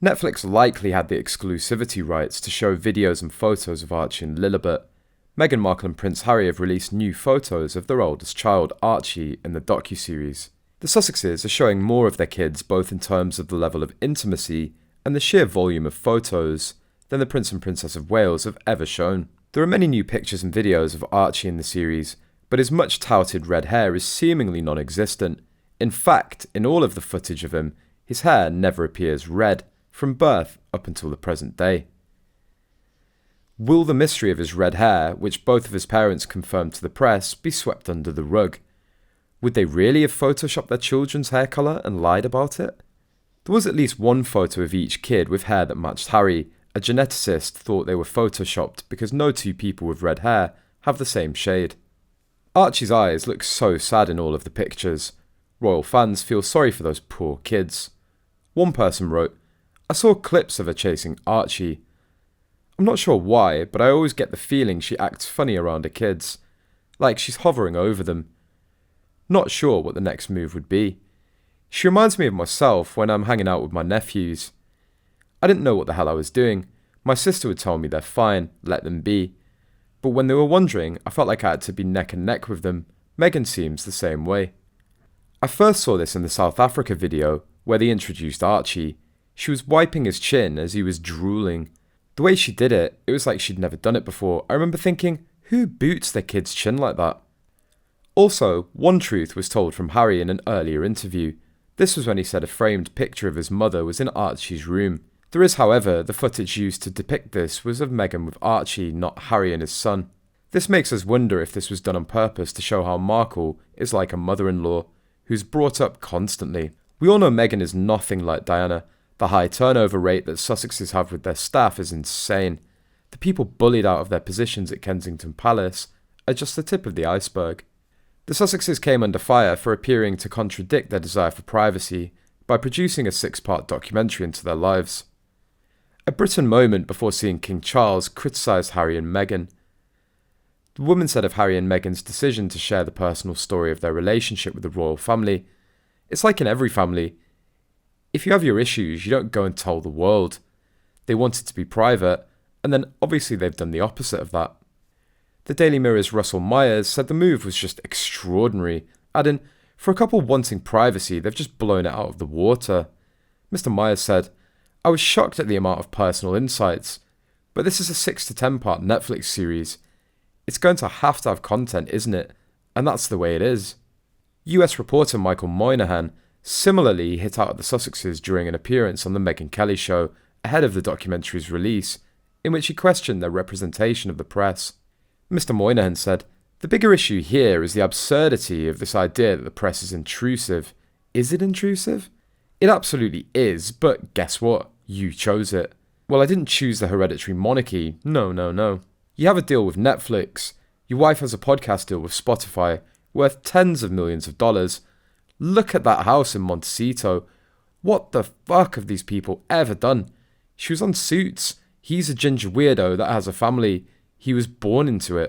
Netflix likely had the exclusivity rights to show videos and photos of Archie and Lilibet. Meghan Markle and Prince Harry have released new photos of their oldest child, Archie, in the docuseries. The Sussexes are showing more of their kids both in terms of the level of intimacy and the sheer volume of photos than the Prince and Princess of Wales have ever shown. There are many new pictures and videos of Archie in the series, but his much touted red hair is seemingly non-existent. In fact, in all of the footage of him, his hair never appears red, from birth up until the present day. Will the mystery of his red hair, which both of his parents confirmed to the press, be swept under the rug? Would they really have photoshopped their children's hair colour and lied about it? There was at least one photo of each kid with hair that matched Harry. A geneticist thought they were photoshopped because no two people with red hair have the same shade. Archie's eyes look so sad in all of the pictures. Royal fans feel sorry for those poor kids. One person wrote, "I saw clips of her chasing Archie. I'm not sure why, but I always get the feeling she acts funny around her kids, like she's hovering over them. Not sure what the next move would be. She reminds me of myself when I'm hanging out with my nephews. I didn't know what the hell I was doing. My sister would tell me they're fine, let them be. But when they were wondering, I felt like I had to be neck and neck with them. Meghan seems the same way." I first saw this in the South Africa video, where they introduced Archie. She was wiping his chin as he was drooling. The way she did it, it was like she'd never done it before. I remember thinking, who boots their kid's chin like that? Also, one truth was told from Harry in an earlier interview. This was when he said a framed picture of his mother was in Archie's room. There is, however, the footage used to depict this was of Meghan with Archie, not Harry and his son. This makes us wonder if this was done on purpose to show how Markle is like a mother-in-law, who's brought up constantly. We all know Meghan is nothing like Diana. The high turnover rate that Sussexes have with their staff is insane. The people bullied out of their positions at Kensington Palace are just the tip of the iceberg. The Sussexes came under fire for appearing to contradict their desire for privacy by producing a 6-part documentary into their lives. A Britain moment before seeing King Charles criticised Harry and Meghan. The woman said of Harry and Meghan's decision to share the personal story of their relationship with the royal family, "It's like in every family. If you have your issues, you don't go and tell the world. They want it to be private, and then obviously they've done the opposite of that." The Daily Mirror's Russell Myers said the move was just extraordinary, adding, "For a couple wanting privacy, they've just blown it out of the water." Mr. Myers said, "I was shocked at the amount of personal insights, but this is a 6 to 10 part Netflix series. It's going to have content, isn't it? And that's the way it is." US reporter Michael Moynihan similarly hit out at the Sussexes during an appearance on the Megyn Kelly Show ahead of the documentary's release, in which he questioned their representation of the press. Mr. Moynihan said, "The bigger issue here is the absurdity of this idea that the press is intrusive. Is it intrusive? It absolutely is, but guess what? You chose it. Well, I didn't choose the hereditary monarchy. No. You have a deal with Netflix. Your wife has a podcast deal with Spotify, worth tens of millions of dollars. Look at that house in Montecito. What the fuck have these people ever done? She was on Suits. He's a ginger weirdo that has a family. He was born into it.